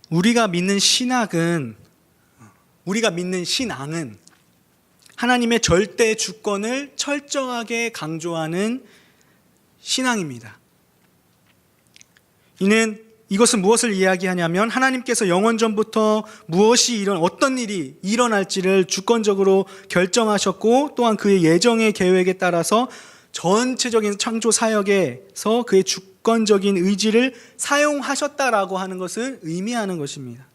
우리가 믿는 신앙은 하나님의 절대 주권을 철저하게 강조하는 신앙입니다. 이것은 무엇을 이야기하냐면 하나님께서 영원 전부터 어떤 일이 일어날지를 주권적으로 결정하셨고, 또한 그의 예정의 계획에 따라서 전체적인 창조 사역에서 그의 주권적인 의지를 사용하셨다라고 하는 것을 의미하는 것입니다.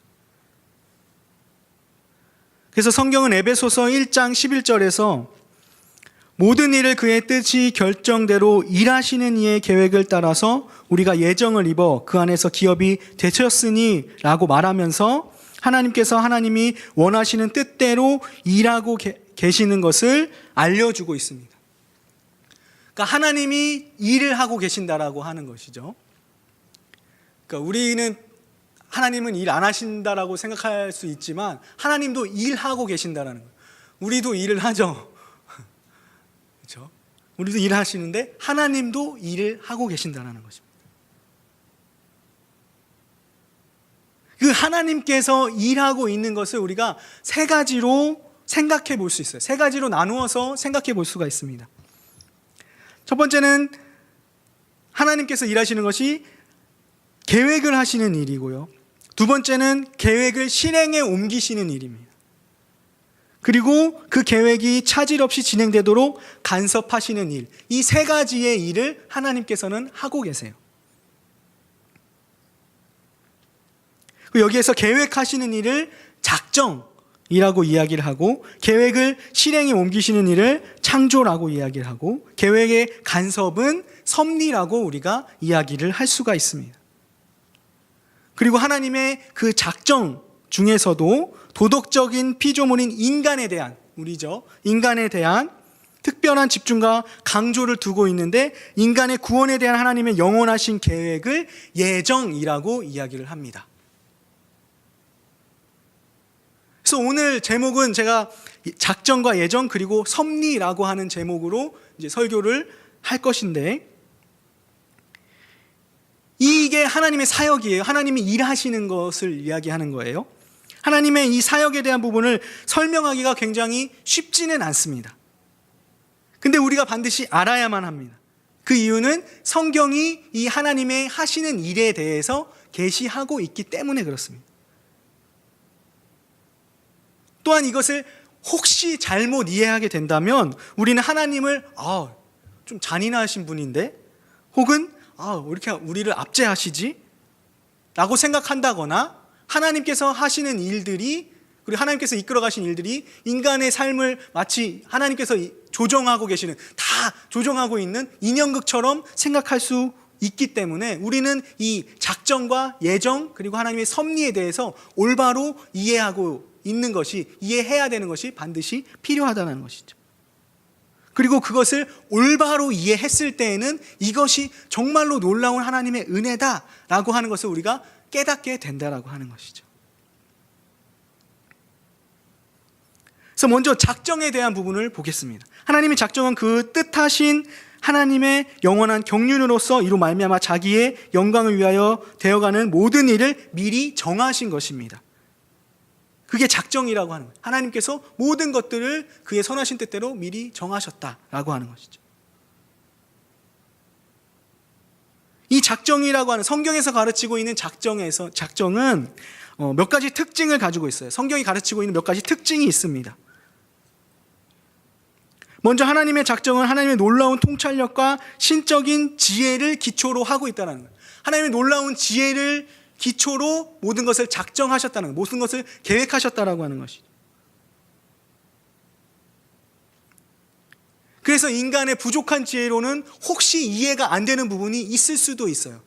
그래서 성경은 에베소서 1장 11절에서 모든 일을 그의 뜻이 결정대로 일하시는 이의 계획을 따라서 우리가 예정을 입어 그 안에서 기업이 되셨으니 라고 말하면서 하나님께서 하나님이 원하시는 뜻대로 일하고 계시는 것을 알려주고 있습니다. 그러니까 하나님이 일을 하고 계신다라고 하는 것이죠. 그러니까 우리는 하나님은 일 안 하신다라고 생각할 수 있지만 하나님도 일하고 계신다라는 거예요. 우리도 일을 하죠. 그렇죠? 우리도 일하시는데 하나님도 일을 하고 계신다라는 것입니다. 그 하나님께서 일하고 있는 것을 우리가 세 가지로 생각해 볼 수 있어요. 세 가지로 나누어서 생각해 볼 수가 있습니다. 첫 번째는 하나님께서 일하시는 것이 계획을 하시는 일이고요. 두 번째는 계획을 실행에 옮기시는 일입니다. 그리고 그 계획이 차질 없이 진행되도록 간섭하시는 일, 이 세 가지의 일을 하나님께서는 하고 계세요. 여기에서 계획하시는 일을 작정이라고 이야기를 하고, 계획을 실행에 옮기시는 일을 창조라고 이야기를 하고, 계획의 간섭은 섭리라고 우리가 이야기를 할 수가 있습니다. 그리고 하나님의 그 작정 중에서도 도덕적인 피조물인 인간에 대한 특별한 집중과 강조를 두고 있는데, 인간의 구원에 대한 하나님의 영원하신 계획을 예정이라고 이야기를 합니다. 그래서 오늘 제목은 제가 작정과 예정 그리고 섭리라고 하는 제목으로 이제 설교를 할 것인데, 이게 하나님의 사역이에요. 하나님이 일하시는 것을 이야기하는 거예요. 하나님의 이 사역에 대한 부분을 설명하기가 굉장히 쉽지는 않습니다. 근데 우리가 반드시 알아야만 합니다. 그 이유는 성경이 이 하나님의 하시는 일에 대해서 계시하고 있기 때문에 그렇습니다. 또한 이것을 혹시 잘못 이해하게 된다면 우리는 하나님을 좀 잔인하신 분인데, 혹은 왜 이렇게 우리를 압제하시지? 라고 생각한다거나, 하나님께서 하시는 일들이, 그리고 하나님께서 이끌어 가신 일들이 인간의 삶을 마치 하나님께서 조정하고 계시는, 다 조정하고 있는 인형극처럼 생각할 수 있기 때문에 우리는 이 작정과 예정 그리고 하나님의 섭리에 대해서 올바로 이해해야 되는 것이 반드시 필요하다는 것이죠. 그리고 그것을 올바로 이해했을 때에는 이것이 정말로 놀라운 하나님의 은혜다라고 하는 것을 우리가 깨닫게 된다라고 하는 것이죠. 그래서 먼저 작정에 대한 부분을 보겠습니다. 하나님의 작정은 그 뜻하신 하나님의 영원한 경륜으로서 이로 말미암아 자기의 영광을 위하여 되어가는 모든 일을 미리 정하신 것입니다. 그게 작정이라고 하는 거예요. 하나님께서 모든 것들을 그의 선하신 뜻대로 미리 정하셨다라고 하는 것이죠. 이 작정이라고 하는, 성경에서 가르치고 있는 작정은 몇 가지 특징을 가지고 있어요. 성경이 가르치고 있는 몇 가지 특징이 있습니다. 먼저 하나님의 작정은 하나님의 놀라운 통찰력과 신적인 지혜를 기초로 하고 있다는 거예요. 하나님의 놀라운 지혜를 기초로 모든 것을 작정하셨다는 것, 모든 것을 계획하셨다라고 하는 것이죠. 그래서 인간의 부족한 지혜로는 혹시 이해가 안 되는 부분이 있을 수도 있어요.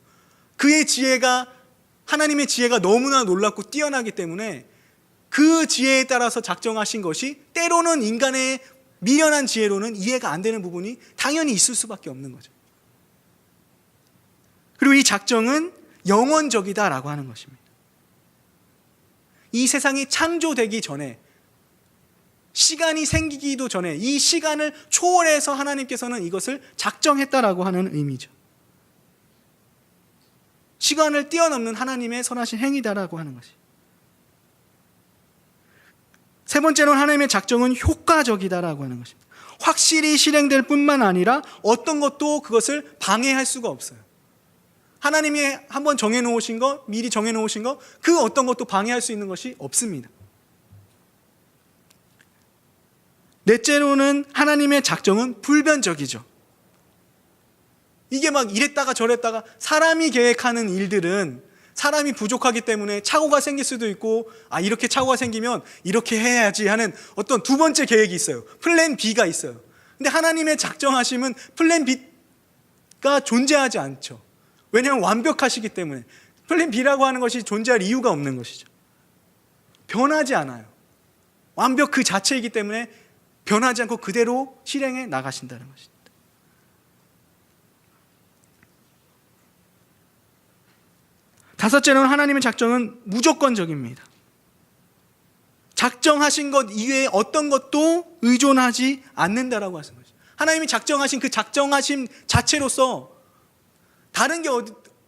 그의 지혜가, 하나님의 지혜가 너무나 놀랍고 뛰어나기 때문에 그 지혜에 따라서 작정하신 것이 때로는 인간의 미련한 지혜로는 이해가 안 되는 부분이 당연히 있을 수밖에 없는 거죠. 그리고 이 작정은 영원적이다라고 하는 것입니다. 이 세상이 창조되기 전에, 시간이 생기기도 전에 이 시간을 초월해서 하나님께서는 이것을 작정했다라고 하는 의미죠. 시간을 뛰어넘는 하나님의 선하신 행위다라고 하는 것이. 세 번째로는 하나님의 작정은 효과적이다라고 하는 것입니다. 확실히 실행될 뿐만 아니라 어떤 것도 그것을 방해할 수가 없어요. 하나님이 한번 정해놓으신 것, 미리 정해놓으신 것, 그 어떤 것도 방해할 수 있는 것이 없습니다. 넷째로는 하나님의 작정은 불변적이죠. 이게 막 이랬다가 저랬다가, 사람이 계획하는 일들은 사람이 부족하기 때문에 착오가 생길 수도 있고, 이렇게 착오가 생기면 이렇게 해야지 하는 어떤 두 번째 계획이 있어요. 플랜 B가 있어요. 근데 하나님의 작정하심은 플랜 B가 존재하지 않죠. 왜냐하면 완벽하시기 때문에. 플랜 B라고 하는 것이 존재할 이유가 없는 것이죠. 변하지 않아요. 완벽 그 자체이기 때문에 변하지 않고 그대로 실행해 나가신다는 것입니다. 다섯째로는 하나님의 작정은 무조건적입니다. 작정하신 것 이외에 어떤 것도 의존하지 않는다라고 하신 것이죠. 하나님이 작정하신 그 작정하심 자체로서 다른 게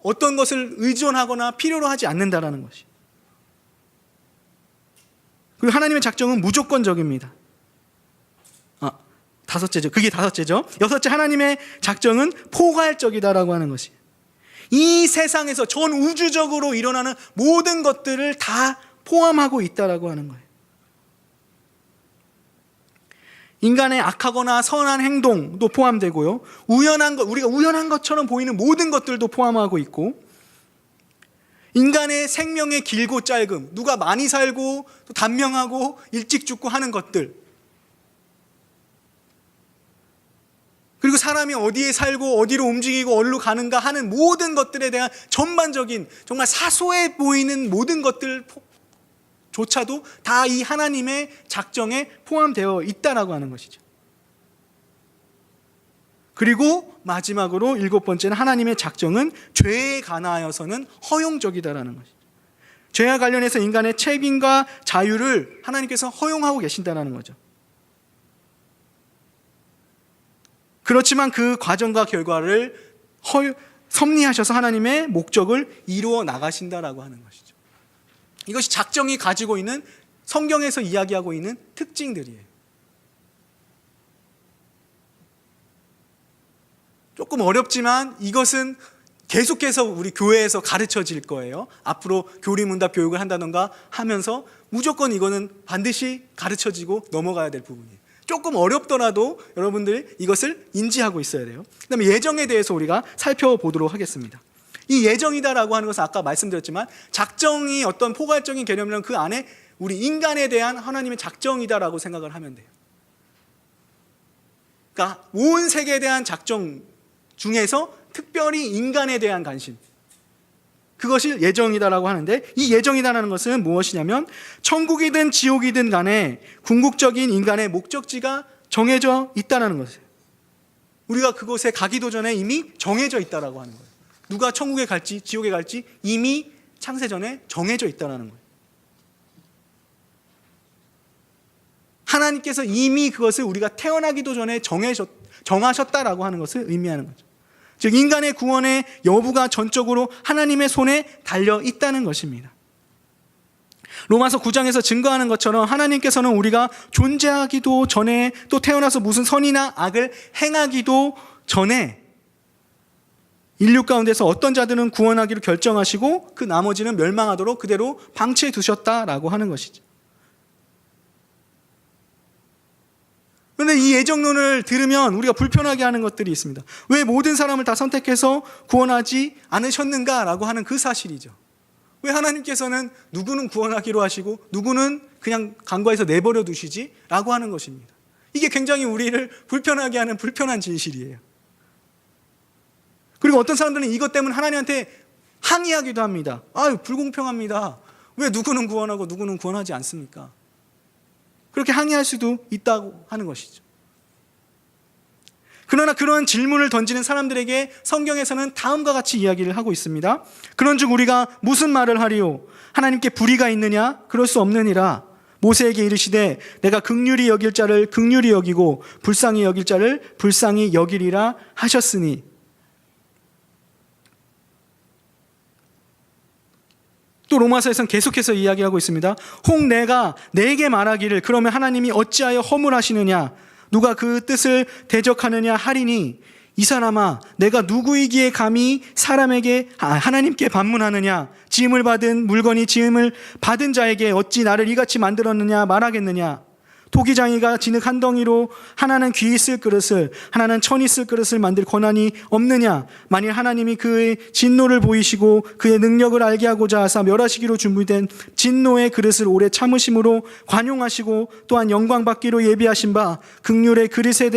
어떤 것을 의존하거나 필요로 하지 않는다라는 것이. 그리고 하나님의 작정은 무조건적입니다. 다섯째죠. 그게 다섯째죠. 여섯째, 하나님의 작정은 포괄적이다라고 하는 것이. 이 세상에서 전 우주적으로 일어나는 모든 것들을 다 포함하고 있다라고 하는 거예요. 인간의 악하거나 선한 행동도 포함되고요. 우연한 것, 우리가 우연한 것처럼 보이는 모든 것들도 포함하고 있고, 인간의 생명의 길고 짧음, 누가 많이 살고 또 단명하고 일찍 죽고 하는 것들, 그리고 사람이 어디에 살고 어디로 움직이고 어디로 가는가 하는 모든 것들에 대한 전반적인 정말 사소해 보이는 모든 것들조차도 다 이 하나님의 작정에 포함되어 있다라고 하는 것이죠. 그리고 마지막으로 일곱 번째는 하나님의 작정은 죄에 관하여서는 허용적이다라는 것이죠. 죄와 관련해서 인간의 책임과 자유를 하나님께서 허용하고 계신다는 거죠. 그렇지만 그 과정과 결과를 섭리하셔서 하나님의 목적을 이루어 나가신다라고 하는 것이죠. 이것이 작정이 가지고 있는, 성경에서 이야기하고 있는 특징들이에요. 조금 어렵지만 이것은 계속해서 우리 교회에서 가르쳐질 거예요. 앞으로 교리문답 교육을 한다던가 하면서 무조건 이거는 반드시 가르쳐지고 넘어가야 될 부분이에요. 조금 어렵더라도 여러분들이 이것을 인지하고 있어야 돼요. 그 다음에 예정에 대해서 우리가 살펴보도록 하겠습니다. 이 예정이다라고 하는 것은 아까 말씀드렸지만 작정이 어떤 포괄적인 개념이란 그 안에 우리 인간에 대한 하나님의 작정이다라고 생각을 하면 돼요. 그러니까 온 세계에 대한 작정 중에서 특별히 인간에 대한 관심, 그것이 예정이다라고 하는데, 이 예정이다라는 것은 무엇이냐면 천국이든 지옥이든 간에 궁극적인 인간의 목적지가 정해져 있다는 것이에요. 우리가 그곳에 가기도 전에 이미 정해져 있다라고 하는 거예요. 누가 천국에 갈지 지옥에 갈지 이미 창세전에 정해져 있다는 거예요. 하나님께서 이미 그것을 우리가 태어나기도 전에 정하셨다라고 하는 것을 의미하는 거죠. 즉 인간의 구원의 여부가 전적으로 하나님의 손에 달려 있다는 것입니다. 로마서 9장에서 증거하는 것처럼 하나님께서는 우리가 존재하기도 전에, 또 태어나서 무슨 선이나 악을 행하기도 전에 인류 가운데서 어떤 자들은 구원하기로 결정하시고 그 나머지는 멸망하도록 그대로 방치해 두셨다라고 하는 것이죠. 그런데 이 예정론을 들으면 우리가 불편하게 하는 것들이 있습니다. 왜 모든 사람을 다 선택해서 구원하지 않으셨는가라고 하는 그 사실이죠. 왜 하나님께서는 누구는 구원하기로 하시고 누구는 그냥 간과해서 내버려 두시지? 라고 하는 것입니다. 이게 굉장히 우리를 불편하게 하는 불편한 진실이에요. 그리고 어떤 사람들은 이것 때문에 하나님한테 항의하기도 합니다. 불공평합니다. 왜 누구는 구원하고 누구는 구원하지 않습니까? 그렇게 항의할 수도 있다고 하는 것이죠. 그러나 그런 질문을 던지는 사람들에게 성경에서는 다음과 같이 이야기를 하고 있습니다. 그런즉 우리가 무슨 말을 하리요? 하나님께 불의가 있느냐? 그럴 수 없느니라. 모세에게 이르시되 내가 긍휼히 여길 자를 긍휼히 여기고 불쌍히 여길 자를 불쌍히 여기리라 하셨으니. 또 로마서에서는 계속해서 이야기하고 있습니다. 혹 내가 내게 말하기를 그러면 하나님이 어찌하여 허물하시느냐, 누가 그 뜻을 대적하느냐 하리니, 이 사람아 내가 누구이기에 감히 하나님께 반문하느냐, 지음을 받은 물건이 지음을 받은 자에게 어찌 나를 이같이 만들었느냐 말하겠느냐. 토기장이가 진흙 한 덩이로 하나는 귀 있을 그릇을 하나는 천 있을 그릇을 만들 권한이 없느냐. 만일 하나님이 그의 진노를 보이시고 그의 능력을 알게 하고자 하사 멸하시기로 준비된 진노의 그릇을 오래 참으심으로 관용하시고 또한 영광 받기로 예비하신 바 긍휼의 그릇에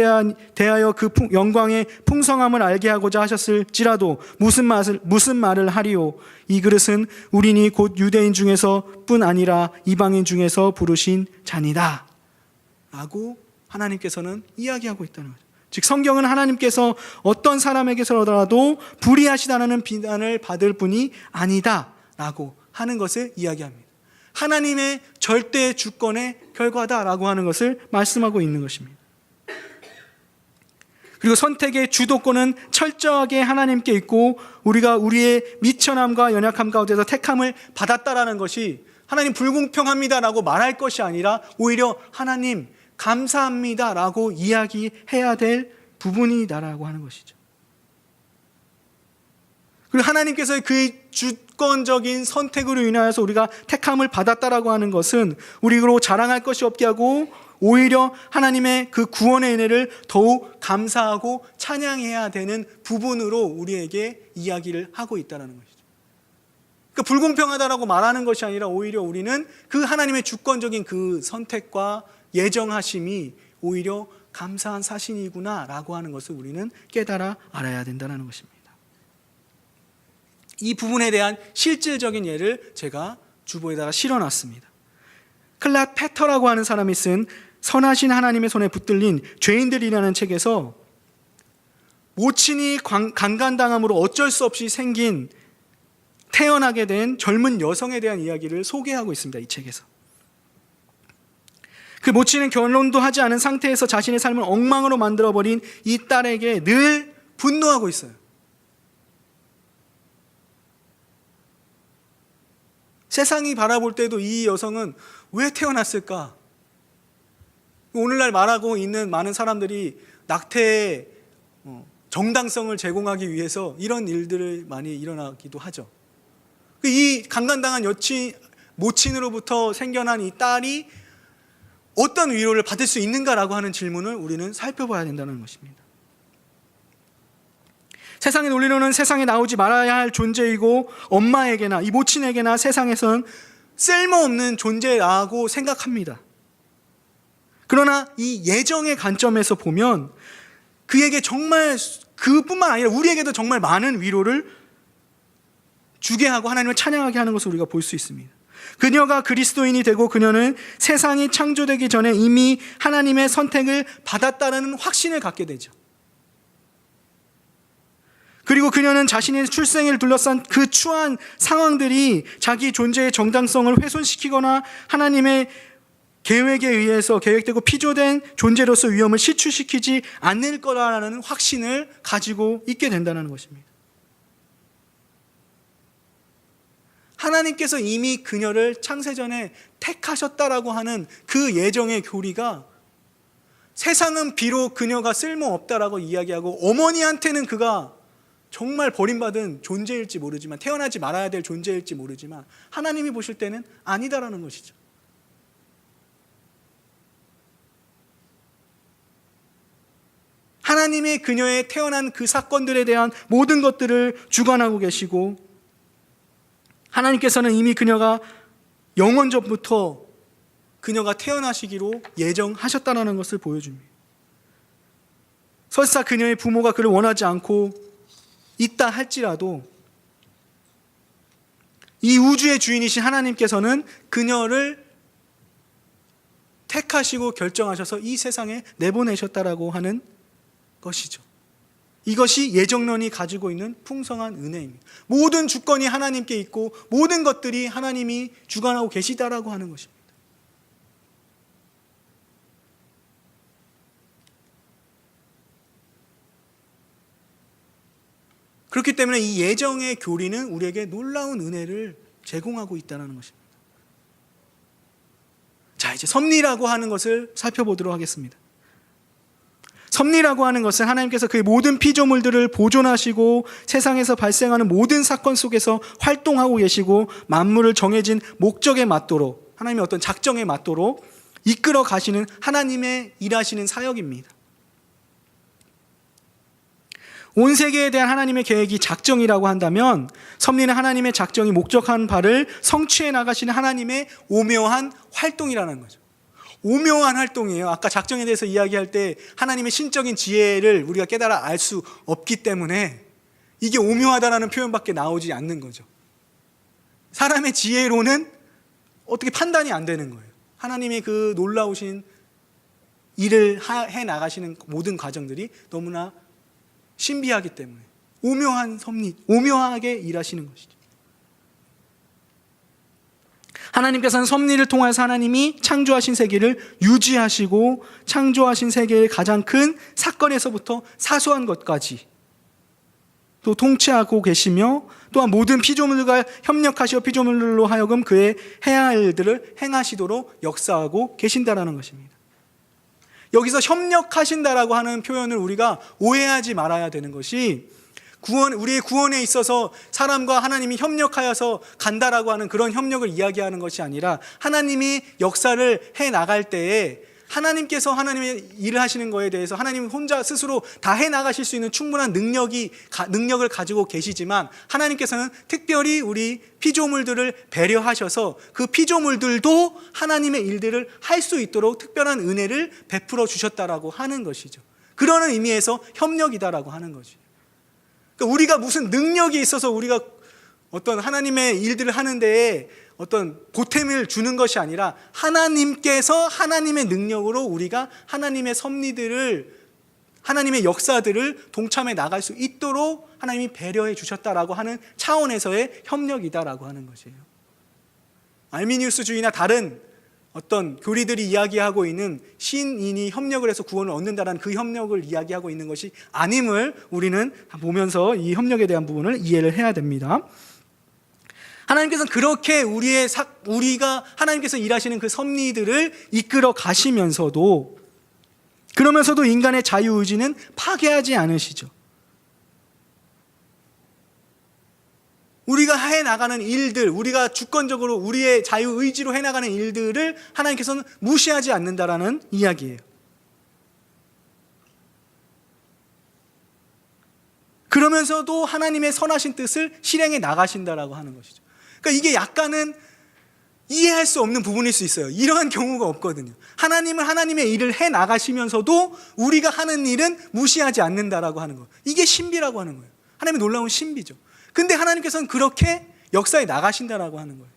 대하여 그 영광의 풍성함을 알게 하고자 하셨을지라도 무슨 말을 하리요. 이 그릇은 우리니 곧 유대인 중에서 뿐 아니라 이방인 중에서 부르신 자니다 라고 하나님께서는 이야기하고 있다는 거죠. 즉 성경은 하나님께서 어떤 사람에게서라도 불의하시다는 비난을 받을 분이 아니다 라고 하는 것을 이야기합니다. 하나님의 절대 주권의 결과다라고 하는 것을 말씀하고 있는 것입니다. 그리고 선택의 주도권은 철저하게 하나님께 있고, 우리가 우리의 미천함과 연약함 가운데서 택함을 받았다라는 것이 하나님 불공평합니다라고 말할 것이 아니라 오히려 하나님 감사합니다라고 이야기해야 될 부분이다라고 하는 것이죠. 그리고 하나님께서의 그 주권적인 선택으로 인하여서 우리가 택함을 받았다라고 하는 것은 우리로 자랑할 것이 없게 하고 오히려 하나님의 그 구원의 은혜를 더욱 감사하고 찬양해야 되는 부분으로 우리에게 이야기를 하고 있다는 것이죠. 그러니까 불공평하다라고 말하는 것이 아니라 오히려 우리는 그 하나님의 주권적인 그 선택과 예정하심이 오히려 감사한 사실이구나 라고 하는 것을 우리는 깨달아 알아야 된다는 것입니다. 이 부분에 대한 실질적인 예를 제가 주보에다가 실어놨습니다. 클락 패터라고 하는 사람이 쓴 선하신 하나님의 손에 붙들린 죄인들이라는 책에서 모친이 강간당함으로 어쩔 수 없이 태어나게 된 젊은 여성에 대한 이야기를 소개하고 있습니다. 이 책에서. 그 모친은 결혼도 하지 않은 상태에서 자신의 삶을 엉망으로 만들어버린 이 딸에게 늘 분노하고 있어요. 세상이 바라볼 때도 이 여성은 왜 태어났을까? 오늘날 말하고 있는 많은 사람들이 낙태의 정당성을 제공하기 위해서 이런 일들을 많이 일어나기도 하죠. 이 강간당한 모친으로부터 생겨난 이 딸이 어떤 위로를 받을 수 있는가라고 하는 질문을 우리는 살펴봐야 된다는 것입니다. 세상의 논리로는 세상에 나오지 말아야 할 존재이고 엄마에게나 이 모친에게나 세상에선 쓸모없는 존재라고 생각합니다. 그러나 이 예정의 관점에서 보면 그에게 정말 그뿐만 아니라 우리에게도 정말 많은 위로를 주게 하고 하나님을 찬양하게 하는 것을 우리가 볼 수 있습니다. 그녀가 그리스도인이 되고 그녀는 세상이 창조되기 전에 이미 하나님의 선택을 받았다는 확신을 갖게 되죠. 그리고 그녀는 자신의 출생을 둘러싼 그 추한 상황들이 자기 존재의 정당성을 훼손시키거나 하나님의 계획에 의해서 계획되고 피조된 존재로서 위험을 실추시키지 않을 거라는 확신을 가지고 있게 된다는 것입니다. 하나님께서 이미 그녀를 창세전에 택하셨다라고 하는 그 예정의 교리가 세상은 비록 그녀가 쓸모없다라고 이야기하고 어머니한테는 그가 정말 버림받은 존재일지 모르지만 태어나지 말아야 될 존재일지 모르지만 하나님이 보실 때는 아니다라는 것이죠. 하나님이 그녀의 태어난 그 사건들에 대한 모든 것들을 주관하고 계시고 하나님께서는 이미 그녀가 영원 전부터 그녀가 태어나시기로 예정하셨다는 것을 보여줍니다. 설사 그녀의 부모가 그를 원하지 않고 있다 할지라도 이 우주의 주인이신 하나님께서는 그녀를 택하시고 결정하셔서 이 세상에 내보내셨다라고 하는 것이죠. 이것이 예정론이 가지고 있는 풍성한 은혜입니다. 모든 주권이 하나님께 있고 모든 것들이 하나님이 주관하고 계시다라고 하는 것입니다. 그렇기 때문에 이 예정의 교리는 우리에게 놀라운 은혜를 제공하고 있다는 것입니다. 자, 이제 섭리라고 하는 것을 살펴보도록 하겠습니다. 섭리라고 하는 것은 하나님께서 그의 모든 피조물들을 보존하시고 세상에서 발생하는 모든 사건 속에서 활동하고 계시고 만물을 정해진 목적에 맞도록, 하나님의 어떤 작정에 맞도록 이끌어 가시는 하나님의 일하시는 사역입니다. 온 세계에 대한 하나님의 계획이 작정이라고 한다면 섭리는 하나님의 작정이 목적한 바를 성취해 나가시는 하나님의 오묘한 활동이라는 거죠. 오묘한 활동이에요. 아까 작정에 대해서 이야기할 때 하나님의 신적인 지혜를 우리가 깨달아 알 수 없기 때문에 이게 오묘하다라는 표현밖에 나오지 않는 거죠. 사람의 지혜로는 어떻게 판단이 안 되는 거예요. 하나님의 그 놀라우신 일을 해 나가시는 모든 과정들이 너무나 신비하기 때문에 오묘한 섭리, 오묘하게 일하시는 것이죠. 하나님께서는 섭리를 통해서 하나님이 창조하신 세계를 유지하시고 창조하신 세계의 가장 큰 사건에서부터 사소한 것까지 또 통치하고 계시며 또한 모든 피조물과 협력하시어 피조물로 하여금 그의 해야 할 일들을 행하시도록 역사하고 계신다라는 것입니다. 여기서 협력하신다라고 하는 표현을 우리가 오해하지 말아야 되는 것이 우리의 구원에 있어서 사람과 하나님이 협력하여서 간다라고 하는 그런 협력을 이야기하는 것이 아니라 하나님이 역사를 해 나갈 때에 하나님께서 하나님의 일을 하시는 것에 대해서 하나님 혼자 스스로 다 해 나가실 수 있는 충분한 능력을 가지고 계시지만 하나님께서는 특별히 우리 피조물들을 배려하셔서 그 피조물들도 하나님의 일들을 할 수 있도록 특별한 은혜를 베풀어 주셨다라고 하는 것이죠. 그러는 의미에서 협력이다라고 하는 거죠. 그러니까 우리가 무슨 능력이 있어서 우리가 어떤 하나님의 일들을 하는 데에 어떤 보탬을 주는 것이 아니라 하나님께서 하나님의 능력으로 우리가 하나님의 섭리들을, 하나님의 역사들을 동참해 나갈 수 있도록 하나님이 배려해 주셨다라고 하는 차원에서의 협력이다라고 하는 것이에요. 알미니우스주의나 다른 어떤 교리들이 이야기하고 있는 신인이 협력을 해서 구원을 얻는다라는 그 협력을 이야기하고 있는 것이 아님을 우리는 보면서 이 협력에 대한 부분을 이해를 해야 됩니다. 하나님께서는 그렇게 우리가 하나님께서 일하시는 그 섭리들을 이끌어 가시면서도 그러면서도 인간의 자유의지는 파괴하지 않으시죠. 우리가 해나가는 일들, 우리가 주권적으로 우리의 자유의지로 해나가는 일들을 하나님께서는 무시하지 않는다라는 이야기예요. 그러면서도 하나님의 선하신 뜻을 실행해 나가신다라고 하는 것이죠. 그러니까 이게 약간은 이해할 수 없는 부분일 수 있어요. 이러한 경우가 없거든요. 하나님은 하나님의 일을 해 나가시면서도 우리가 하는 일은 무시하지 않는다라고 하는 거. 이게 신비라고 하는 거예요. 하나님의 놀라운 신비죠. 근데 하나님께서는 그렇게 역사에 나가신다라고 하는 거예요.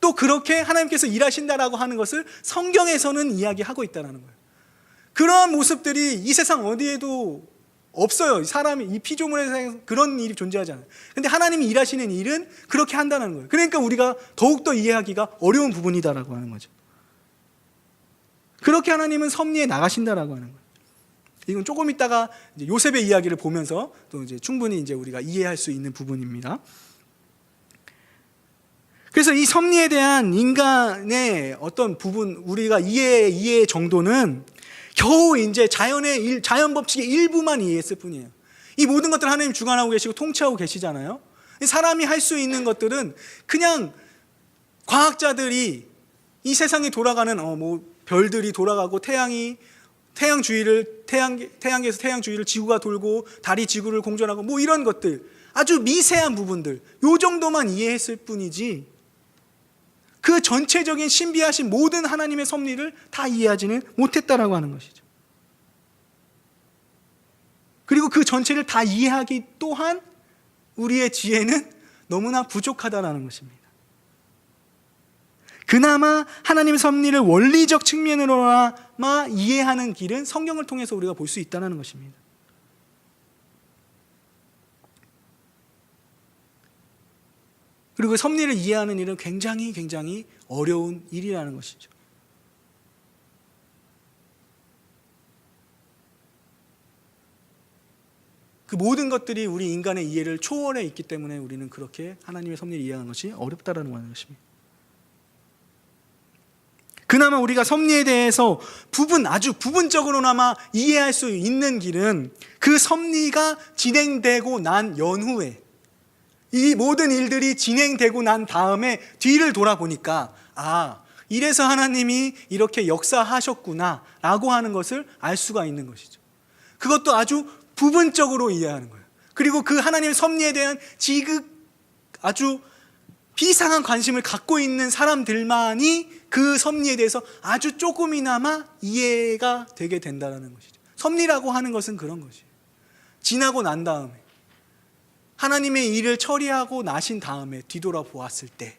또 그렇게 하나님께서 일하신다라고 하는 것을 성경에서는 이야기하고 있다라는 거예요. 그러한 모습들이 이 세상 어디에도 없어요. 사람이 이 피조물의 세상에 그런 일이 존재하지 않아요. 근데 하나님이 일하시는 일은 그렇게 한다는 거예요. 그러니까 우리가 더욱더 이해하기가 어려운 부분이다라고 하는 거죠. 그렇게 하나님은 섭리에 나가신다라고 하는 거예요. 이건 조금 있다가 이제 요셉의 이야기를 보면서 또 이제 충분히 이제 우리가 이해할 수 있는 부분입니다. 그래서 이 섭리에 대한 인간의 어떤 부분, 우리가 이해의 정도는 겨우 이제 자연 법칙의 일부만 이해했을 뿐이에요. 이 모든 것들 하나님 주관하고 계시고 통치하고 계시잖아요. 사람이 할 수 있는 것들은 그냥 과학자들이 이 세상이 돌아가는 별들이 돌아가고 태양계에서 태양 주위를 지구가 돌고 달이 지구를 공전하고 뭐 이런 것들, 아주 미세한 부분들, 요 정도만 이해했을 뿐이지 그 전체적인 신비하신 모든 하나님의 섭리를 다 이해하지는 못했다라고 하는 것이죠. 그리고 그 전체를 다 이해하기 또한 우리의 지혜는 너무나 부족하다라는 것입니다. 그나마 하나님의 섭리를 원리적 측면으로나마 이해하는 길은 성경을 통해서 우리가 볼 수 있다는 것입니다. 그리고 섭리를 이해하는 일은 굉장히 어려운 일이라는 것이죠. 그 모든 것들이 우리 인간의 이해를 초월해 있기 때문에 우리는 그렇게 하나님의 섭리를 이해하는 것이 어렵다라는 것입니다. 그나마 우리가 섭리에 대해서 아주 부분적으로나마 이해할 수 있는 길은 그 섭리가 진행되고 난 연후에, 이 모든 일들이 진행되고 난 다음에 뒤를 돌아보니까 이래서 하나님이 이렇게 역사하셨구나 라고 하는 것을 알 수가 있는 것이죠. 그것도 아주 부분적으로 이해하는 거예요. 그리고 그 하나님의 섭리에 대한 아주 비상한 관심을 갖고 있는 사람들만이 그 섭리에 대해서 아주 조금이나마 이해가 되게 된다는 것이죠. 섭리라고 하는 것은 그런 것이에요. 지나고 난 다음에, 하나님의 일을 처리하고 나신 다음에 뒤돌아보았을 때,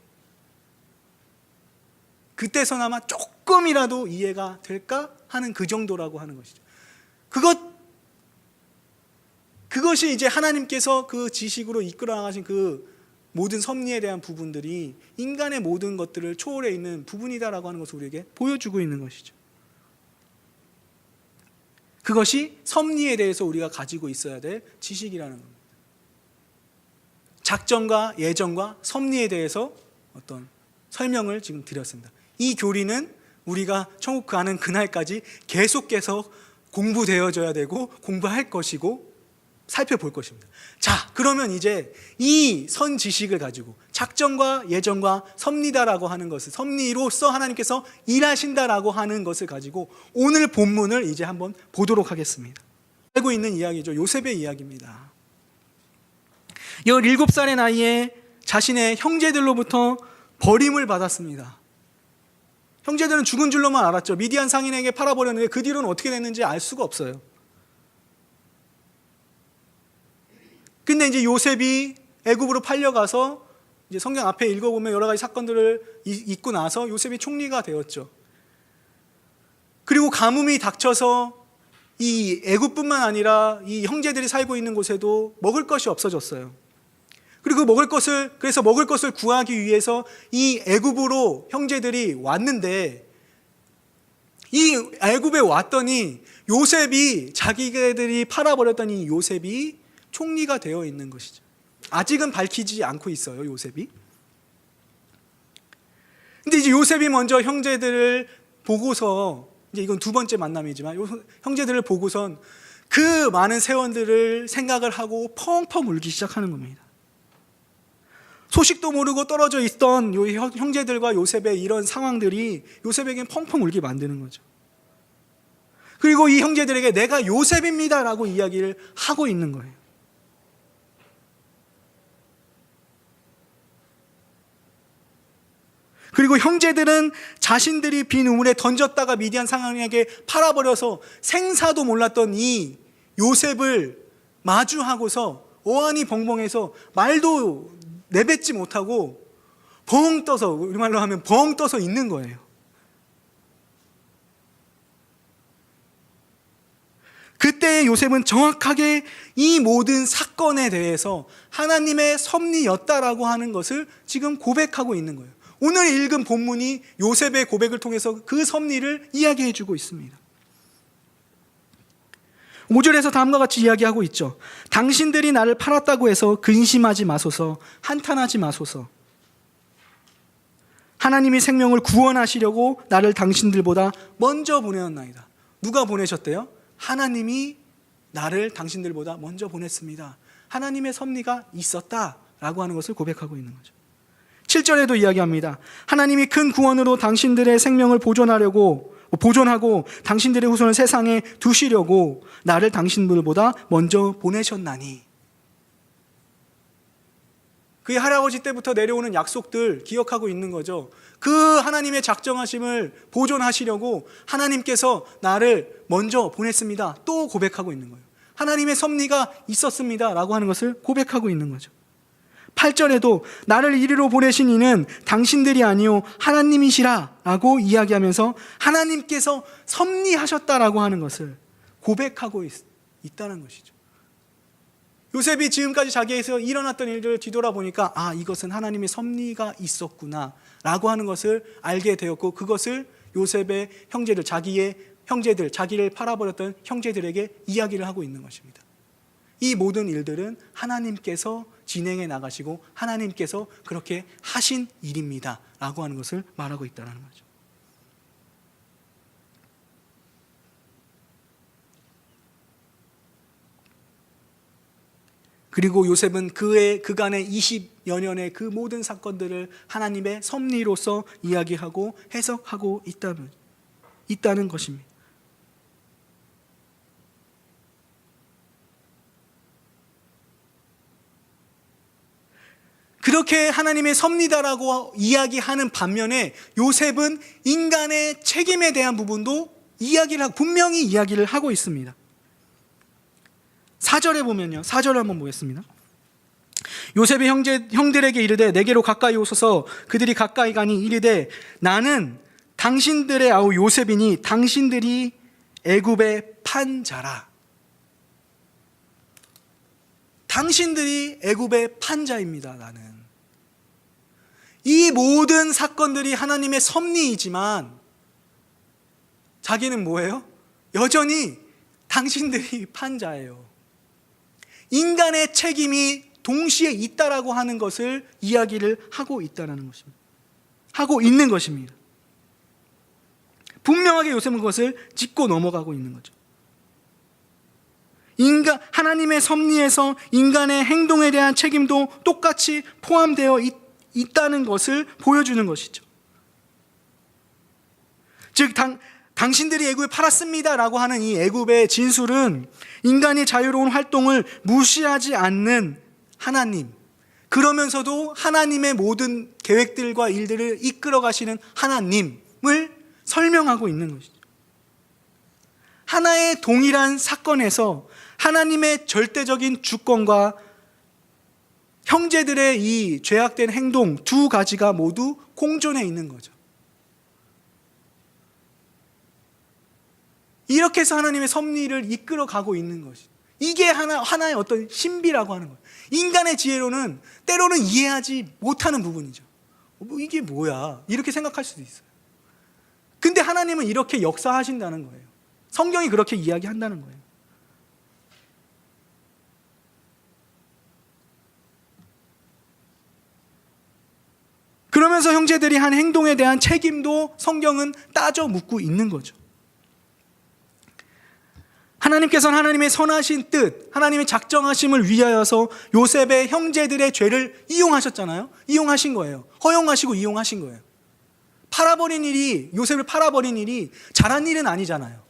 그때서나마 조금이라도 이해가 될까 하는 그 정도라고 하는 것이죠. 그것이 이제 하나님께서 그 지식으로 이끌어 나가신 그 모든 섭리에 대한 부분들이 인간의 모든 것들을 초월해 있는 부분이다라고 하는 것을 우리에게 보여주고 있는 것이죠. 그것이 섭리에 대해서 우리가 가지고 있어야 될 지식이라는 겁니다. 작전과 예정과 섭리에 대해서 어떤 설명을 지금 드렸습니다. 이 교리는 우리가 천국 가는 그날까지 계속해서 공부되어져야 되고 공부할 것이고 살펴볼 것입니다. 자, 그러면 이제 이 선 지식을 가지고 작전과 예정과 섭리다라고 하는 것을, 섭리로서 하나님께서 일하신다라고 하는 것을 가지고 오늘 본문을 이제 한번 보도록 하겠습니다. 알고 있는 이야기죠. 요셉의 이야기입니다. 17살의 나이에 자신의 형제들로부터 버림을 받았습니다. 형제들은 죽은 줄로만 알았죠. 미디안 상인에게 팔아버렸는데 그 뒤로는 어떻게 됐는지 알 수가 없어요. 근데 이제 요셉이 애굽으로 팔려가서 이제 성경 앞에 읽어보면 여러 가지 사건들을 읽고 나서 요셉이 총리가 되었죠. 그리고 가뭄이 닥쳐서 이 애굽뿐만 아니라 이 형제들이 살고 있는 곳에도 먹을 것이 없어졌어요. 그리고 그래서 먹을 것을 구하기 위해서 이 애굽으로 형제들이 왔는데, 이 애굽에 왔더니 요셉이, 자기들이 팔아버렸던 이 요셉이 총리가 되어 있는 것이죠. 아직은 밝히지 않고 있어요, 요셉이. 근데 이제 요셉이 먼저 형제들을 보고서, 이제 이건 두 번째 만남이지만, 형제들을 보고선 그 많은 세원들을 생각을 하고 펑펑 울기 시작하는 겁니다. 소식도 모르고 떨어져 있던 형제들과 요셉의 이런 상황들이 요셉에겐 펑펑 울게 만드는 거죠. 그리고 이 형제들에게 내가 요셉입니다 라고 이야기를 하고 있는 거예요. 그리고 형제들은 자신들이 빈 우물에 던졌다가 미디안 상인에게 팔아버려서 생사도 몰랐던 이 요셉을 마주하고서 어안이 벙벙해서 말도 내뱉지 못하고 벙 떠서, 우리말로 하면 벙 떠서 있는 거예요. 그때 요셉은 정확하게 이 모든 사건에 대해서 하나님의 섭리였다라고 하는 것을 지금 고백하고 있는 거예요. 오늘 읽은 본문이 요셉의 고백을 통해서 그 섭리를 이야기해 주고 있습니다. 5절에서 다음과 같이 이야기하고 있죠. 당신들이 나를 팔았다고 해서 근심하지 마소서, 한탄하지 마소서. 하나님이 생명을 구원하시려고 나를 당신들보다 먼저 보내었나이다. 누가 보내셨대요? 하나님이 나를 당신들보다 먼저 보냈습니다. 하나님의 섭리가 있었다라고 하는 것을 고백하고 있는 거죠. 7절에도 이야기합니다. 하나님이 큰 구원으로 당신들의 생명을 보존하고 당신들의 후손을 세상에 두시려고 나를 당신들보다 먼저 보내셨나니. 그의 할아버지 때부터 내려오는 약속들 기억하고 있는 거죠. 그 하나님의 작정하심을 보존하시려고 하나님께서 나를 먼저 보냈습니다. 또 고백하고 있는 거예요. 하나님의 섭리가 있었습니다 라고 하는 것을 고백하고 있는 거죠. 8절에도 나를 이리로 보내신 이는 당신들이 아니요 하나님이시라 라고 이야기하면서 하나님께서 섭리하셨다라고 하는 것을 고백하고 있다는 것이죠. 요셉이 지금까지 자기에서 일어났던 일들을 뒤돌아보니까 이것은 하나님의 섭리가 있었구나 라고 하는 것을 알게 되었고, 그것을 요셉의 자기의 형제들, 자기를 팔아버렸던 형제들에게 이야기를 하고 있는 것입니다. 이 모든 일들은 하나님께서 진행해 나가시고 하나님께서 그렇게 하신 일입니다 라고 하는 것을 말하고 있다는 거죠. 그리고 요셉은 그간의 20여 년의 그 모든 사건들을 하나님의 섭리로서 이야기하고 해석하고 있다는 것입니다. 그렇게 하나님의 섭리다라고 이야기하는 반면에 요셉은 인간의 책임에 대한 부분도 분명히 이야기를 하고 있습니다. 4절에 보면요. 4절을 한번 보겠습니다. 요셉의 형들에게 이르되 내게로 가까이 오소서. 그들이 가까이 가니 이르되 나는 당신들의 아우 요셉이니 당신들이 애굽에 판 자라. 당신들이 애굽에 판 자입니다. 나는. 이 모든 사건들이 하나님의 섭리이지만 자기는 뭐예요? 여전히 당신들이 판 자예요. 인간의 책임이 동시에 있다라고 하는 것을 이야기를 하고 있다는 것입니다. 하고 있는 것입니다. 분명하게 요셉은 그것을 짚고 넘어가고 있는 거죠. 하나님의 섭리에서 인간의 행동에 대한 책임도 똑같이 포함되어 있다는 것을 보여주는 것이죠. 즉 당신들이 애굽에 팔았습니다라고 하는 이 애굽의 진술은 인간의 자유로운 활동을 무시하지 않는 하나님, 그러면서도 하나님의 모든 계획들과 일들을 이끌어 가시는 하나님을 설명하고 있는 것이죠. 하나의 동일한 사건에서 하나님의 절대적인 주권과 형제들의 이 죄악된 행동 두 가지가 모두 공존해 있는 거죠. 이렇게 해서 하나님의 섭리를 이끌어 가고 있는 것이, 이게 하나의 어떤 신비라고 하는 거예요. 인간의 지혜로는 때로는 이해하지 못하는 부분이죠. 이게 뭐야? 이렇게 생각할 수도 있어요. 근데 하나님은 이렇게 역사하신다는 거예요. 성경이 그렇게 이야기한다는 거예요. 그러면서 형제들이 한 행동에 대한 책임도 성경은 따져 묻고 있는 거죠. 하나님께서는 하나님의 선하신 뜻, 하나님의 작정하심을 위하여서 요셉의 형제들의 죄를 이용하셨잖아요. 이용하신 거예요. 허용하시고 이용하신 거예요. 요셉을 팔아버린 일이 잘한 일은 아니잖아요.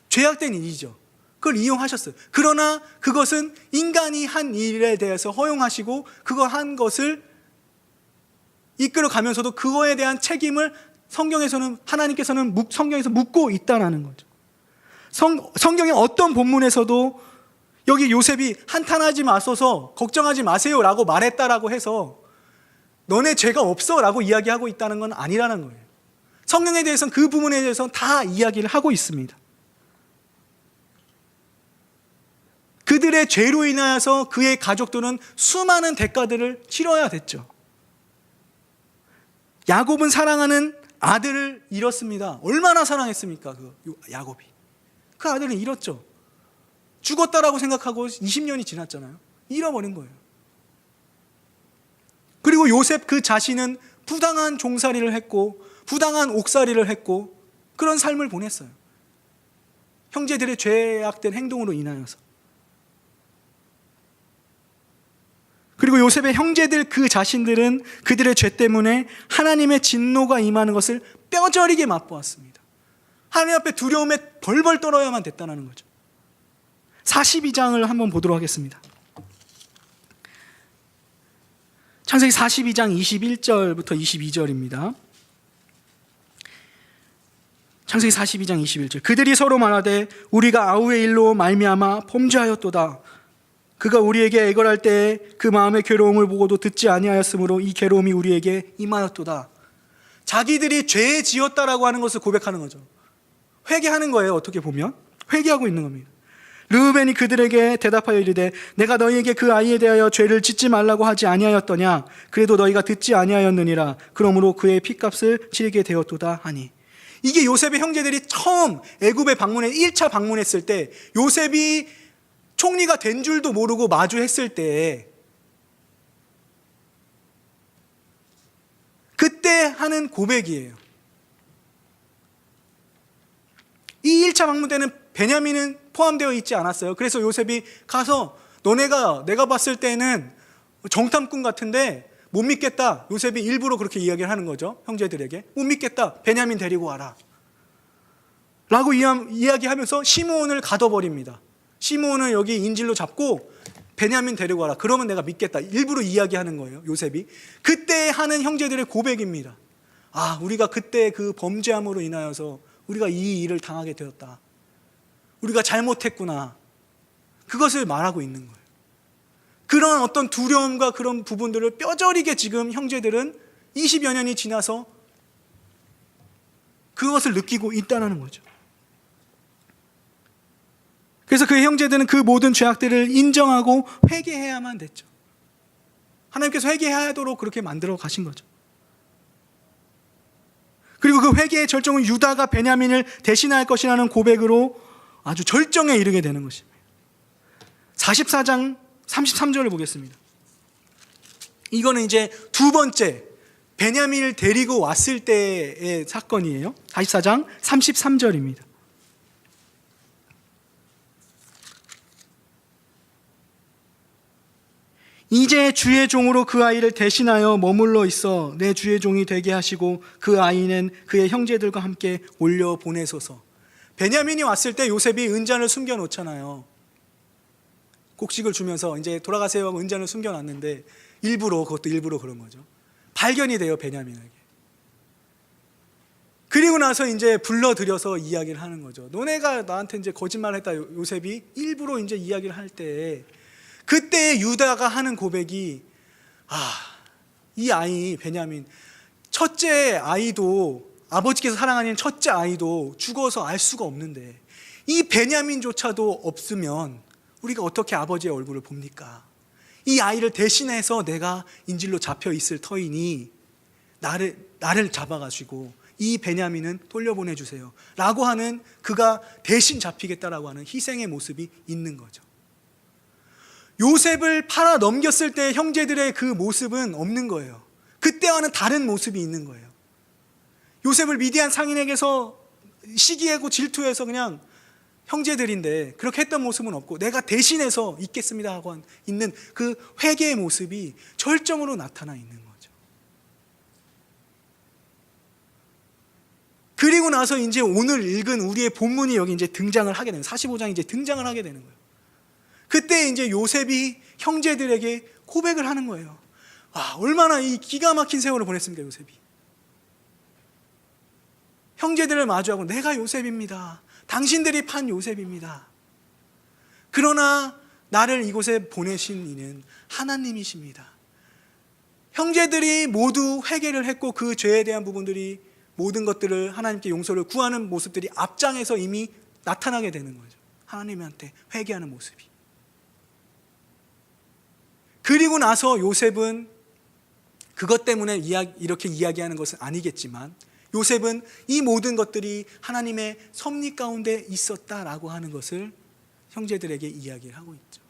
죄악된 일이죠. 그걸 이용하셨어요. 그러나 그것은 인간이 한 일에 대해서 허용하시고 그거 한 것을 이끌어 가면서도 그거에 대한 책임을 하나님께서는 성경에서 묻고 있다는 거죠. 성경의 어떤 본문에서도 여기 요셉이 한탄하지 마소서, 걱정하지 마세요 라고 말했다라고 해서 너네 죄가 없어 라고 이야기하고 있다는 건 아니라는 거예요. 성경에 대해서는 그 부분에 대해서는 다 이야기를 하고 있습니다. 그들의 죄로 인하여서 그의 가족들은 수많은 대가들을 치러야 됐죠. 야곱은 사랑하는 아들을 잃었습니다. 얼마나 사랑했습니까? 야곱이. 그 아들은 잃었죠. 죽었다라고 생각하고 20년이 지났잖아요. 잃어버린 거예요. 그리고 요셉 그 자신은 부당한 종살이를 했고 부당한 옥살이를 했고 그런 삶을 보냈어요. 형제들의 죄악된 행동으로 인하여서. 그리고 요셉의 형제들 그 자신들은 그들의 죄 때문에 하나님의 진노가 임하는 것을 뼈저리게 맛보았습니다. 하나님 앞에 두려움에 벌벌 떨어야만 됐다는 거죠. 42장을 한번 보도록 하겠습니다. 창세기 42장 21절부터 22절입니다. 창세기 42장 21절. 그들이 서로 말하되 우리가 아우의 일로 말미암아 범죄하였도다. 그가 우리에게 애걸할 때 그 마음의 괴로움을 보고도 듣지 아니하였으므로 이 괴로움이 우리에게 임하였도다. 자기들이 죄 지었다라고 하는 것을 고백하는 거죠. 회개하는 거예요. 어떻게 보면 회개하고 있는 겁니다. 르우벤이 그들에게 대답하여 이르되 내가 너희에게 그 아이에 대하여 죄를 짓지 말라고 하지 아니하였더냐. 그래도 너희가 듣지 아니하였느니라. 그러므로 그의 핏값을 치르게 되었도다 하니. 이게 요셉의 형제들이 처음 애굽에 1차 방문했을 때 요셉이 총리가 된 줄도 모르고 마주했을 때 그때 하는 고백이에요. 이 1차 방문 때는 베냐민은 포함되어 있지 않았어요. 그래서 요셉이 가서 내가 봤을 때는 정탐꾼 같은데 못 믿겠다. 요셉이 일부러 그렇게 이야기를 하는 거죠. 형제들에게. 못 믿겠다. 베냐민 데리고 와라. 라고 이야기하면서 시므온을 가둬버립니다. 시므온을 여기 인질로 잡고 베냐민 데리고 와라. 그러면 내가 믿겠다. 일부러 이야기하는 거예요. 요셉이. 그때 하는 형제들의 고백입니다. 아, 우리가 그때 그 범죄함으로 인하여서 우리가 이 일을 당하게 되었다. 우리가 잘못했구나. 그것을 말하고 있는 거예요. 그런 어떤 두려움과 그런 부분들을 뼈저리게 지금 형제들은 20여 년이 지나서 그것을 느끼고 있다는 거죠. 그래서 그 형제들은 그 모든 죄악들을 인정하고 회개해야만 됐죠. 하나님께서 회개하도록 그렇게 만들어 가신 거죠. 그리고 그 회개의 절정은 유다가 베냐민을 대신할 것이라는 고백으로 아주 절정에 이르게 되는 것입니다. 44장 33절을 보겠습니다. 이거는 이제 두 번째 베냐민을 데리고 왔을 때의 사건이에요. 44장 33절입니다. 이제 주의 종으로 그 아이를 대신하여 머물러 있어 내 주의 종이 되게 하시고 그 아이는 그의 형제들과 함께 올려 보내소서. 베냐민이 왔을 때 요셉이 은잔을 숨겨놓잖아요. 곡식을 주면서 이제 돌아가세요 하고 은잔을 숨겨놨는데 그것도 일부러 그런 거죠. 발견이 돼요, 베냐민에게. 그리고 나서 이제 불러들여서 이야기를 하는 거죠. 너네가 나한테 이제 거짓말했다. 요셉이 일부러 이제 이야기를 할 때 그때 유다가 하는 고백이 이 아이 베냐민 첫째 아이도 아버지께서 사랑하는 첫째 아이도 죽어서 알 수가 없는데 이 베냐민조차도 없으면 우리가 어떻게 아버지의 얼굴을 봅니까? 이 아이를 대신해서 내가 인질로 잡혀 있을 터이니 나를 잡아가지고 이 베냐민은 돌려보내주세요 라고 하는, 그가 대신 잡히겠다라고 하는 희생의 모습이 있는 거죠. 요셉을 팔아 넘겼을 때 형제들의 그 모습은 없는 거예요. 그때와는 다른 모습이 있는 거예요. 요셉을 미디안 상인에게서 시기하고 질투해서 그냥 형제들인데 그렇게 했던 모습은 없고 내가 대신해서 있겠습니다 하고 있는 그 회개의 모습이 절정으로 나타나 있는 거죠. 그리고 나서 이제 오늘 읽은 우리의 본문이 여기 이제 등장을 하게 되는, 45장이 이제 등장을 하게 되는 거예요. 그때 이제 요셉이 형제들에게 고백을 하는 거예요. 얼마나 이 기가 막힌 세월을 보냈습니까, 요셉이. 형제들을 마주하고 내가 요셉입니다. 당신들이 판 요셉입니다. 그러나 나를 이곳에 보내신 이는 하나님이십니다. 형제들이 모두 회개를 했고 그 죄에 대한 부분들이 모든 것들을 하나님께 용서를 구하는 모습들이 앞장에서 이미 나타나게 되는 거죠. 하나님한테 회개하는 모습이. 그리고 나서 요셉은 그것 때문에 이렇게 이야기하는 것은 아니겠지만 요셉은 이 모든 것들이 하나님의 섭리 가운데 있었다라고 하는 것을 형제들에게 이야기를 하고 있죠.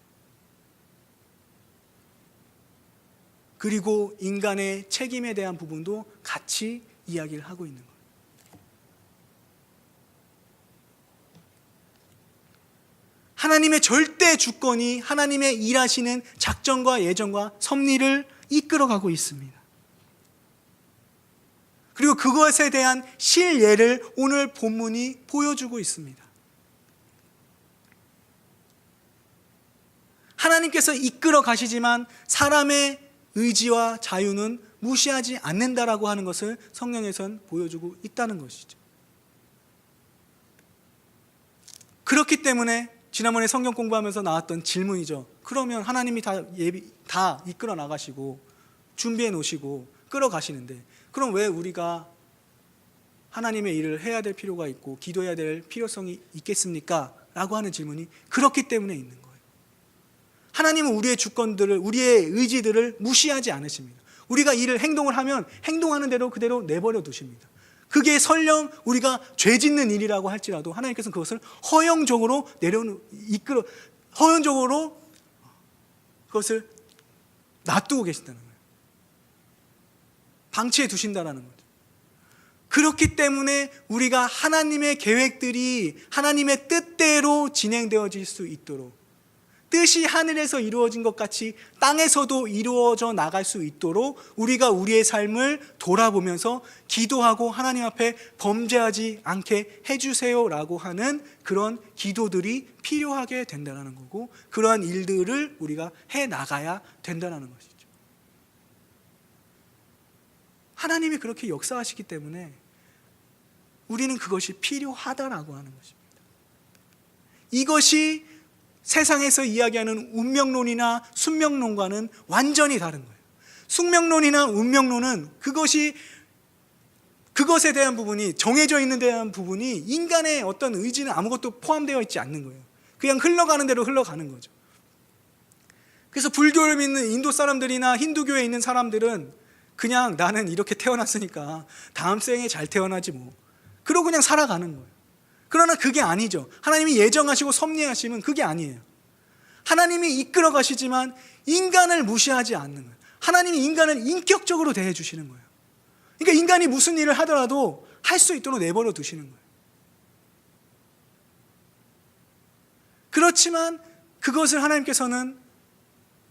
그리고 인간의 책임에 대한 부분도 같이 이야기를 하고 있는 거예요. 하나님의 절대 주권이 하나님의 일하시는 작전과 예정과 섭리를 이끌어가고 있습니다. 그리고 그것에 대한 실예를 오늘 본문이 보여주고 있습니다. 하나님께서 이끌어 가시지만 사람의 의지와 자유는 무시하지 않는다라고 하는 것을 성경에선 보여주고 있다는 것이죠. 그렇기 때문에 지난번에 성경 공부하면서 나왔던 질문이죠. 그러면 하나님이 다 이끌어 나가시고 준비해 놓으시고 끌어가시는데 그럼 왜 우리가 하나님의 일을 해야 될 필요가 있고 기도해야 될 필요성이 있겠습니까? 라고 하는 질문이 그렇기 때문에 있는 거예요. 하나님은 우리의 주권들을, 우리의 의지들을 무시하지 않으십니다. 우리가 행동을 하면 행동하는 대로 그대로 내버려 두십니다. 그게 설령 우리가 죄 짓는 일이라고 할지라도 하나님께서는 그것을 허용적으로 허연적으로 그것을 놔두고 계신다는 거예요. 방치해 두신다는 거죠. 그렇기 때문에 우리가 하나님의 계획들이 하나님의 뜻대로 진행되어질 수 있도록, 뜻이 하늘에서 이루어진 것 같이 땅에서도 이루어져 나갈 수 있도록 우리가 우리의 삶을 돌아보면서 기도하고 하나님 앞에 범죄하지 않게 해주세요라고 하는 그런 기도들이 필요하게 된다는 거고, 그러한 일들을 우리가 해나가야 된다는 것이죠. 하나님이 그렇게 역사하시기 때문에 우리는 그것이 필요하다라고 하는 것입니다. 이것이 세상에서 이야기하는 운명론이나 숙명론과는 완전히 다른 거예요. 숙명론이나 운명론은 그것에 대한 부분이, 정해져 있는 데 대한 부분이 인간의 어떤 의지는 아무것도 포함되어 있지 않는 거예요. 그냥 흘러가는 대로 흘러가는 거죠. 그래서 불교를 믿는 인도 사람들이나 힌두교에 있는 사람들은 그냥 나는 이렇게 태어났으니까 다음 생에 잘 태어나지 뭐, 그러고 그냥 살아가는 거예요. 그러나 그게 아니죠. 하나님이 예정하시고 섭리하시면 그게 아니에요. 하나님이 이끌어 가시지만 인간을 무시하지 않는 거예요. 하나님이 인간을 인격적으로 대해 주시는 거예요. 그러니까 인간이 무슨 일을 하더라도 할 수 있도록 내버려 두시는 거예요. 그렇지만 그것을 하나님께서는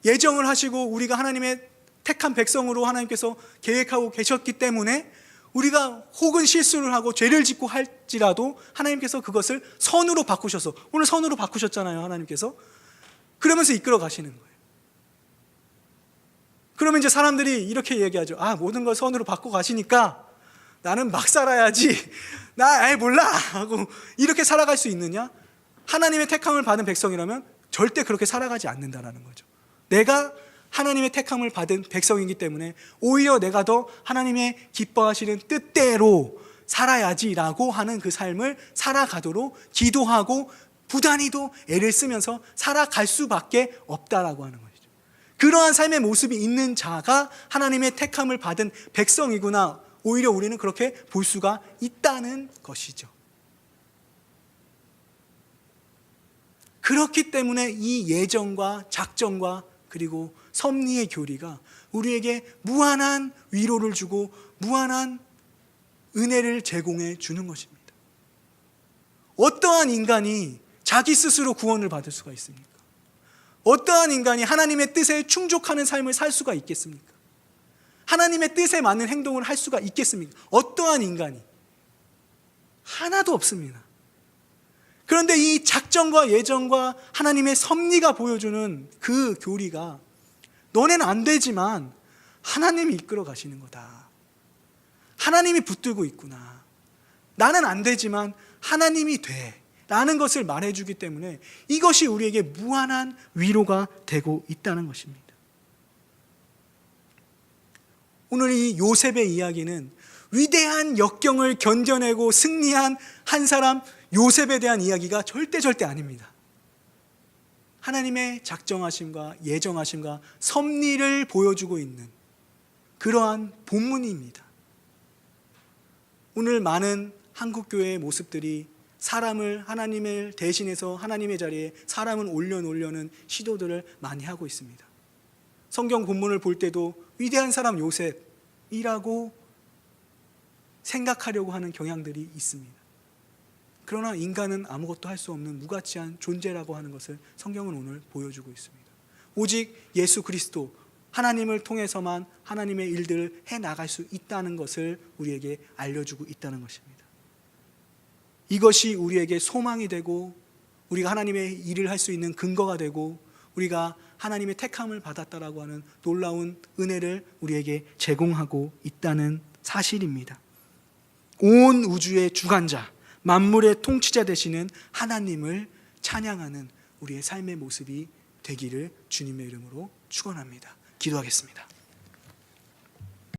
예정을 하시고 우리가 하나님의 택한 백성으로 하나님께서 계획하고 계셨기 때문에 우리가 혹은 실수를 하고 죄를 짓고 할지라도 하나님께서 그것을 선으로 바꾸셔서, 오늘 선으로 바꾸셨잖아요, 하나님께서. 그러면서 이끌어 가시는 거예요. 그러면 이제 사람들이 이렇게 얘기하죠. 모든 걸 선으로 바꿔 가시니까 나는 막 살아야지, 나 몰라 하고 이렇게 살아갈 수 있느냐? 하나님의 택함을 받은 백성이라면 절대 그렇게 살아가지 않는다라는 거죠. 내가 하나님의 택함을 받은 백성이기 때문에 오히려 내가 더 하나님의 기뻐하시는 뜻대로 살아야지라고 하는 그 삶을 살아가도록 기도하고 부단히도 애를 쓰면서 살아갈 수밖에 없다라고 하는 것이죠. 그러한 삶의 모습이 있는 자가 하나님의 택함을 받은 백성이구나, 오히려 우리는 그렇게 볼 수가 있다는 것이죠. 그렇기 때문에 이 예정과 작정과 그리고 섭리의 교리가 우리에게 무한한 위로를 주고 무한한 은혜를 제공해 주는 것입니다. 어떠한 인간이 자기 스스로 구원을 받을 수가 있습니까? 어떠한 인간이 하나님의 뜻에 충족하는 삶을 살 수가 있겠습니까? 하나님의 뜻에 맞는 행동을 할 수가 있겠습니까? 어떠한 인간이? 하나도 없습니다. 그런데 이 작정과 예정과 하나님의 섭리가 보여주는 그 교리가, 너네는 안 되지만 하나님이 이끌어 가시는 거다. 하나님이 붙들고 있구나. 나는 안 되지만 하나님이 돼. 라는 것을 말해주기 때문에 이것이 우리에게 무한한 위로가 되고 있다는 것입니다. 오늘 이 요셉의 이야기는 위대한 역경을 견뎌내고 승리한 한 사람 요셉에 대한 이야기가 절대 아닙니다. 하나님의 작정하심과 예정하심과 섭리를 보여주고 있는 그러한 본문입니다. 오늘 많은 한국교회의 모습들이 사람을, 하나님을 대신해서 하나님의 자리에 사람을 올려놓으려는 시도들을 많이 하고 있습니다. 성경 본문을 볼 때도 위대한 사람 요셉이라고 생각하려고 하는 경향들이 있습니다. 그러나 인간은 아무것도 할 수 없는 무가치한 존재라고 하는 것을 성경은 오늘 보여주고 있습니다. 오직 예수 그리스도, 하나님을 통해서만 하나님의 일들을 해나갈 수 있다는 것을 우리에게 알려주고 있다는 것입니다. 이것이 우리에게 소망이 되고 우리가 하나님의 일을 할 수 있는 근거가 되고 우리가 하나님의 택함을 받았다라고 하는 놀라운 은혜를 우리에게 제공하고 있다는 사실입니다. 온 우주의 주관자, 만물의 통치자 되시는 하나님을 찬양하는 우리의 삶의 모습이 되기를 주님의 이름으로 축원합니다. 기도하겠습니다.